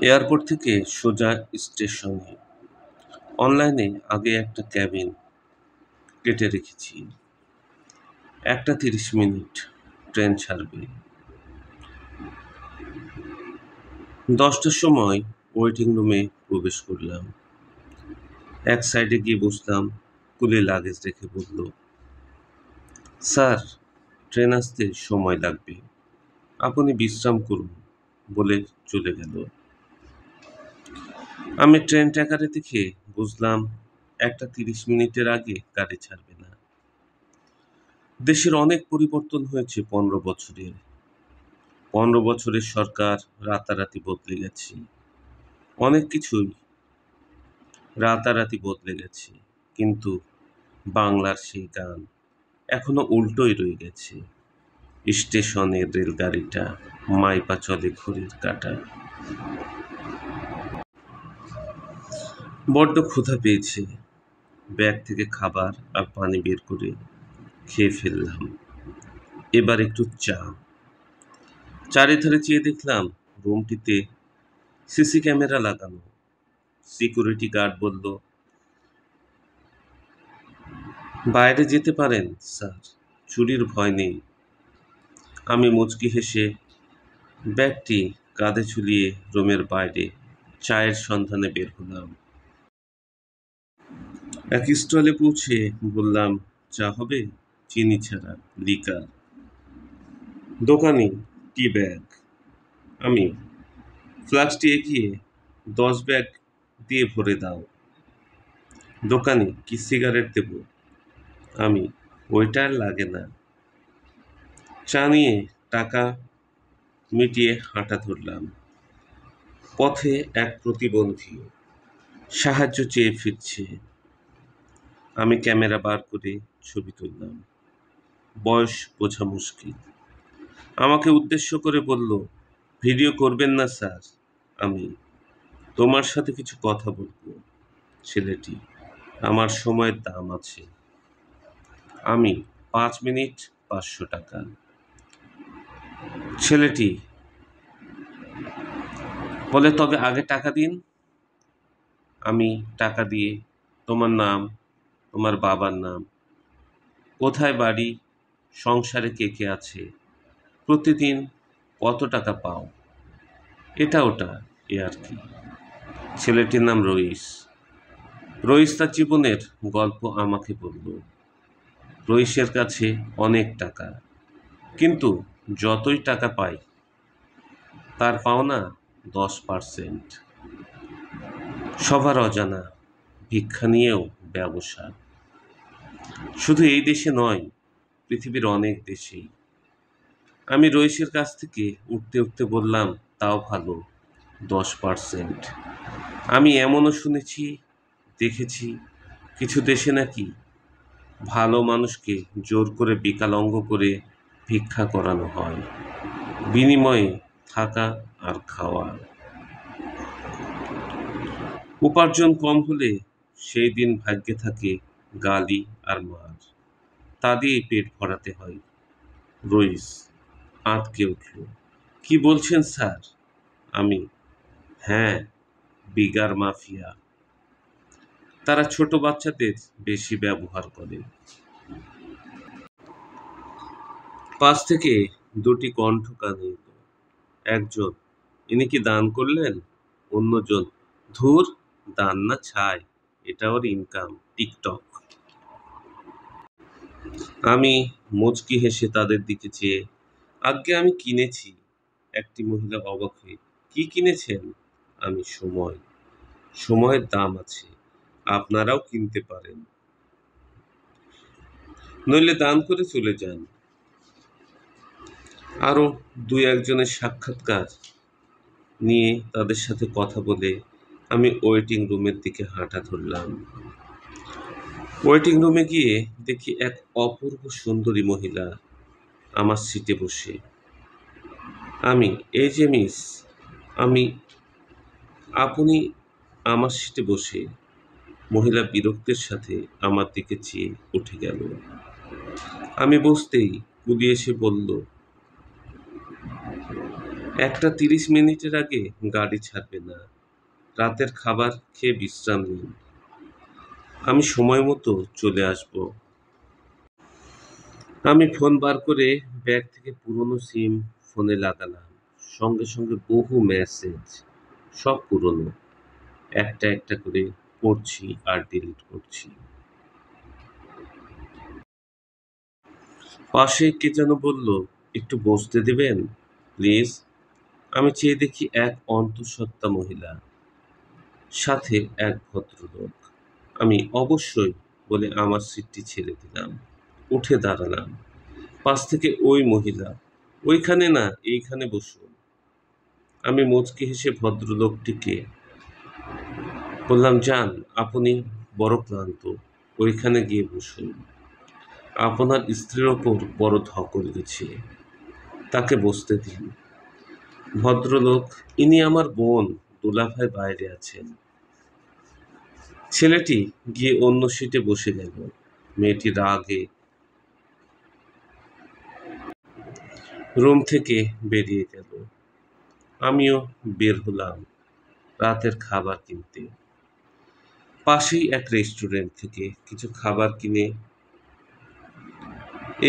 Airport থেকে সোজা স্টেশনে। অনলাইনে আগে একটা ক্যাবিন কেটে রেখেছি। 1টা 30 মিনিট ট্রেন ছাড়বে। 10টার সময় ওয়েটিং রুমে প্রবেশ করলাম। এক সাইডে গিয়ে বসলাম। কুলি লাগেজ রেখে বলল, স্যার, ট্রেন আসতে সময় লাগবে, আপনি বিশ্রাম করুন বলে চলে গেল। আমি ট্রেন ট্র্যাকারে দেখে বুঝলাম 1টা 30 মিনিটের আগে গাড়ি ছাড়বে না। দেশের অনেক পরিবর্তন হয়েছে 15 বছরে। 15 বছরের সরকার রাতারাতি বদলে গেছে। অনেক কিছুই রাতারাতি বদলে গেছে, কিন্তু বাংলার সেই গান এখনো উল্টোই রয়ে গেছে। স্টেশনের রেলগাড়িটা মাইপা চলে ঘড়ির কাঁটা। বড্ড ক্ষুধা পেয়েছে। ব্যাগ থেকে খাবার আর পানি বের করে খেয়ে ফেললাম। এবার একটু চা। চারিধারে চেয়ে দেখলাম রুমটিতে সিসি ক্যামেরা লাগানো। সিকিউরিটি গার্ড বলল, বাইরে যেতে পারেন স্যার, চুরির ভয় নেই। আমি মুচকি হেসে ব্যাগটি কাঁধে ঝুলিয়ে রুমের বাইরে চায়ের সন্ধানে বের হলাম। এক স্টলে পৌঁছে বললাম, চা হবে? চিনি ছাড়া, লিকার। দোকানি, টি ব্যাগ। আমি, ফ্লাক্সটি এগিয়ে 10 ব্যাগ দিয়ে ভরে দাও। দোকানি, কি সিগারেট দেব? আমি, ওইটা আর লাগে না। চা নিয়ে টাকা মিটিয়ে হাঁটা ধরলাম। পথে এক প্রতিবন্ধী সাহায্য চেয়ে ফিরছে। আমি ক্যামেরা বার করে ছবি তুললাম। বয়স বোঝা মুশকিল। আমাকে উদ্দেশ্য করে বলল, ভিডিও করবেন না স্যার। আমি, তোমার সাথে কিছু কথা বলবো। ছেলেটি, আমার সময়ের দাম আছে। আমি, 5 মিনিট 500 টাকা। ছেলেটি বলে, তবে আগে টাকা দিন। আমি টাকা দিয়ে, তোমার নাম, তোমার বাবার নাম, কোথায় বাড়ি, সংসারে কে কে আছে, প্রতিদিন কত টাকা পাও, এটা ওটা, এ আর কি। ছেলেটির নাম রইস। রইস তার জীবনের গল্প আমাকে বলল। রইসের কাছে অনেক টাকা, কিন্তু যতই টাকা পায় তার পাওনা 10%। সবার অজানা ভিক্ষা নিয়েও ব্যবসা। শুধু এই দেশে নয়, পৃথিবীর অনেক দেশেই। আমি রইসের কাছ থেকে উঠতে উঠতে বললাম, তাও ভালো, 10%। আমি এমনও শুনেছি, দেখেছি, কিছু দেশে নাকি ভালো মানুষকে জোর করে বিকলাঙ্গ করে ভিক্ষা করানো হয়, বিনিময়ে থাকা আর খাওয়া। উপার্জন কম হলে সেই দিন ভাগ্যে থাকে গালি আর মার, তা দিয়ে পেট ভরাতে হয়। রইস আঁতকে উঠল, কি বলছেন স্যার? আমি, হ্যাঁ, বিগার মাফিয়া। তারা ছোট বাচ্চাদের বেশি ব্যবহার করে। পাশ থেকে দুটি কণ্ঠ কানে এলো। একজন, ইনি কি দান করলেন? অন্যজন, ধুর, দান না ছাই, এটা ওর ইনকাম, টিকটক। আমি মুচকি হেসে তাদের দিকে চেয়ে, আজ্ঞে আমি কিনেছি। একটি মহিলা অবাক হয়ে, কি কিনেছেন? আমি, সময়। সময়ের দাম আছে, আপনারাও কিনতে পারেন, নইলে দান করে চলে যান। আরো 2-1জনের সাক্ষাৎকার নিয়ে তাদের সাথে কথা বলে আমি ওয়েটিং রুমের দিকে হাঁটা ধরলাম। ওয়েটিং রুমে গিয়ে দেখি এক অপূর্ব সুন্দরী মহিলা আমার সিটে বসে। আমি, এই যে মিস, আমি, আপনি আমার সিটে বসে। মহিলা বিরক্তের সাথে আমার দিকে চেয়ে উঠে গেল। আমি বসতেই কুলি এসে বলল, 1:30 আগে গাড়ি ছাড়বে না। রাতের খাবার খেয়ে বিশ্রাম নিন। আমি সময় মতো চলে আসব। আমি ফোন বার করে ব্যাগ থেকে পুরনো সিম ফোনে লাগালাম। সঙ্গে সঙ্গে বহু মেসেজ, সব পুরনো। একটা একটা করে পড়ছি আর ডিলিট করছি। পাশে কে যেন বলল, একটু বসতে দেবেন প্লিজ। আমি চেয়ে দেখি এক অন্তঃসত্ত্বা মহিলা, সাথে এক ভদ্রলোক। আমি অবশ্যই বলে আমার সিটটি ছেড়ে দিলাম, উঠে দাঁড়ালাম। পাশ থেকে ওই মহিলা, ওইখানে না, এইখানে বসুন। আমি মুচকি হেসে ভদ্রলোকটিকে বললাম, যান, আপনি বড় ক্লান্ত, ওইখানে গিয়ে বসুন। আপনার স্ত্রীর ওপর বড় ধকল গেছে, তাকে বসতে দিন। ভদ্রলোক, ইনি আমার বোন, দুলাভাই বাইরে আছেন। ছেলেটি গিয়ে অন্য সিটে বসে গেল। মেয়েটি রাগে রুম থেকে বেরিয়ে গেল। আমিও বের হলাম রাতের খাবার কিনতে। পাশেই এক রেস্টুরেন্ট থেকে কিছু খাবার কিনে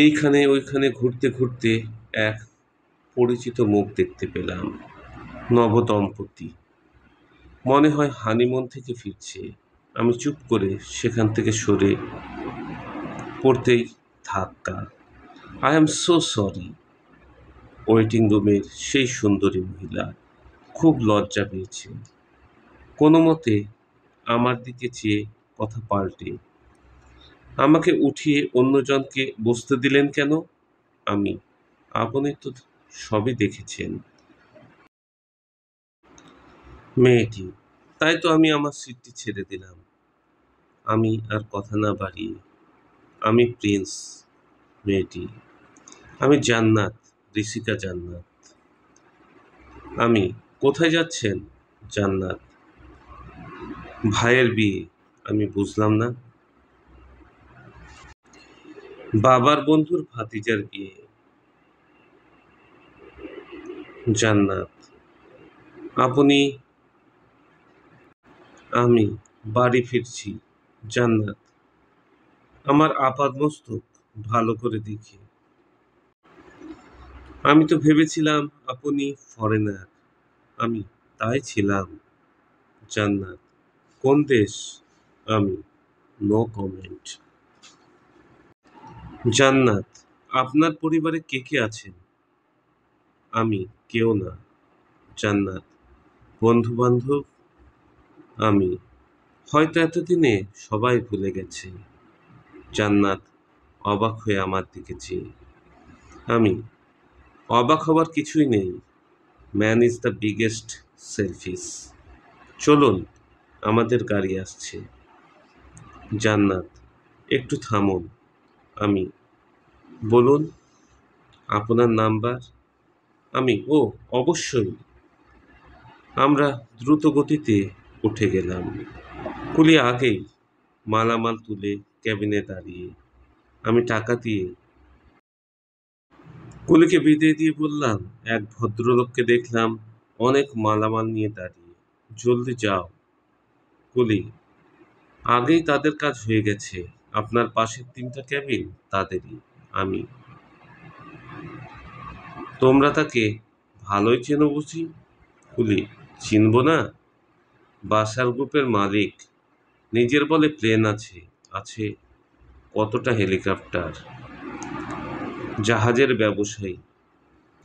এইখানে ওইখানে ঘুরতে ঘুরতে এক পরিচিত মুখ দেখতে পেলাম। নবদম্পতি, মনে হয় হানিমুন থেকে ফিরছে। আমি চুপ করে সেখান থেকে সরে পড়তেই ধাক্কা। I am so sorry. Waiting রুমের সেই সুন্দরী মহিলা খুব লজ্জা পেয়েছে। কোনো মতে আমার দিকে চেয়ে কথা পাল্টে, আমাকে উঠিয়ে অন্যজনকে বসতে দিলেন কেন? আমি, আপনি তো সবই দেখেছেন। মেয়েটি, তাই তো আমি আমার সিটটি ছেড়ে দিলাম। আমি আর কথা না বাড়িয়ে, আমি প্রিন্স। মেয়েটি, আমি জান্নাত, ঋষিকা জান্নাত। আমি, কোথায় যাচ্ছেন? জান্নাত, ভাইয়ের বিয়ে। আমি, বুঝলাম না। বাবার বন্ধুর ভাতিজার বিয়ে। জান্নাত, আপনি? আমি, বাড়ি ফিরছি। জান্নাত, আমার আপাদমস্তক ভালো করে দেখে। আমি তো ভেবেছিলাম আপনি ফরেনার। আমি, তাই ছিলাম। জান্নাত, কোন দেশ? আমি, নো কমেন্ট। জান্নাত, আপনার পরিবারে কে কে আছেন? আমি, কেউ না। জান্নাত, বন্ধু বান্ধব? আমি, হয়তো এতদিনে সবাই ভুলে গেছে। জান্নাত অবাক হয়ে আমার দিকে চেয়ে। আমি, অবাক হবার কিছুই নেই। Man is the biggest selfish. চলুন, আমাদের গাড়ি আসছে। জান্নাত, একটু থামুন। আমি, বলুন, আপনার নাম্বার? আমি, ও অবশ্যই। আমরা দ্রুত গতিতে উঠে গেলাম। কুলি আগেই মালামাল তুলে ক্যাবিনে দাঁড়িয়ে। আমি টাকা দিয়ে কুলিকে বিদায় দিয়ে বললাম, এক ভদ্রলোককে দেখলাম অনেক মালামাল নিয়ে দাঁড়িয়ে, জলদি যাও। কুলি, আগেই তাদের কাজ হয়ে গেছে। আপনার পাশের 3টা ক্যাবিন তাদেরই। আমি, তোমরা তাকে ভালোই চেনো বুঝি? কুলি, চিনব না? বাসার গ্রুপের মালিক, নিজের বলে প্লেন আছে, আছে কতটা হেলিকপ্টার, জাহাজের ব্যবসায়ী।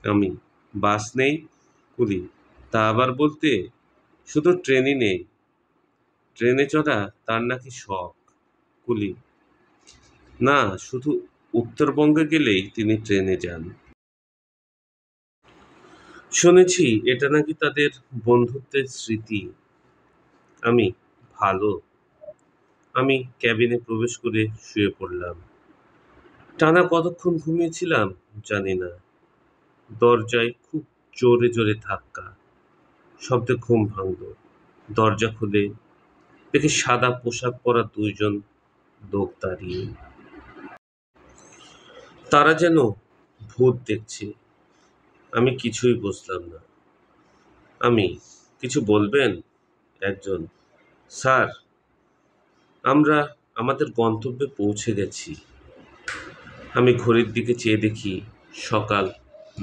আমি, বাস নেই? কুলি, তা আবার বলতে, শুধু ট্রেনই নেই। ট্রেনে চড়া তার নাকি শখ। কুলি, না, শুধু উত্তরবঙ্গে গেলেই তিনি ট্রেনে যান। শুনেছি এটা নাকি তাদের বন্ধুত্বের স্মৃতি। আমি, ভালো। আমি ক্যাবিনে প্রবেশ করে শুয়ে পড়লাম। টানা কতক্ষণ ঘুমিয়েছিলাম জানি না। দরজায় খুব জোরে জোরে ধাক্কা, শব্দে ঘুম ভাঙল। দরজা খুলে দেখি সাদা পোশাক পরা 2জন লোক দাঁড়িয়ে। তারা যেন ভূত দেখছে। আমি কিছুই বুঝলাম না। আমি, কিছু বলবেন? একজন, স্যার, আমরা আমাদের গন্তব্যে পৌঁছে গেছি। আমি ঘড়ির দিকে চেয়ে দেখি সকাল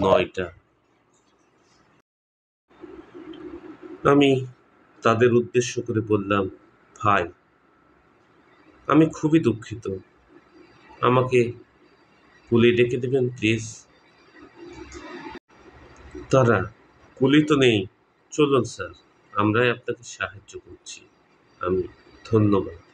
৯টা। আমি তাদের উদ্দেশ্য করে বললাম, ভাই, আমি খুবই দুঃখিত, আমাকে কুলি ডেকে দেবেন প্লিজ। তারা, কুলি তো নেই, চলুন স্যার, আমরাই আপনাকে সাহায্য করছি। আমি, ধন্যবাদ।